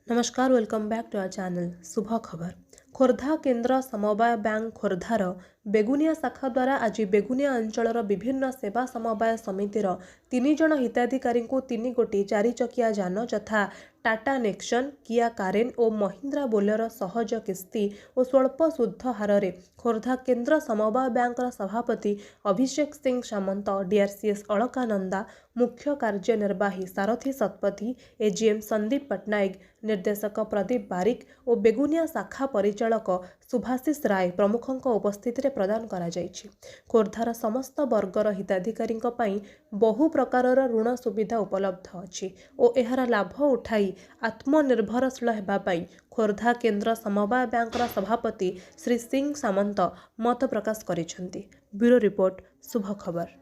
नमस्कार, welcome back to our channel Shubh Khabar. Khordha केन्द्र समवाय बैंक खोर्धार बेगुनिया शाखा द्वारा आज बेगुनिया अंचलर विभिन्न सेवा समवाय समितिर 3 जण हिताधिकारी 3 गोटी 4 चकिया जान यथा टाटा नेक्सन, किया कारेन और महिंद्रा बोलेरो सहज किस्ती और स्वल्प शुद्ध हारे खोर्धा केन्द्र समवाय बैंक सभापति अभिषेक सिंह सामंत, डीआरसीएस अलकानंदा, मुख्य कार्यनिर्वाही सारथी शतपथी, एजीएम संदीप पट्टनायक, निर्देशक प्रदीप बारिक और बेगुनिया शाखा परिचालक सुभाषिष राय प्रमुखों उपस्थिति प्रदान करा जायछि। खोर्धार समस्त वर्गर हिताधिकारी बहु प्रकारर ऋण सुविधा उपलब्ध अछि और एहार लाभ उठाई आत्मनिर्भरशील हेबा पई खोर्धा केन्द्र समवाय बैंक सभापति श्री सिंह सामंत मत प्रकाश करिसेंति। ब्यूरो रिपोर्ट शुभ खबर।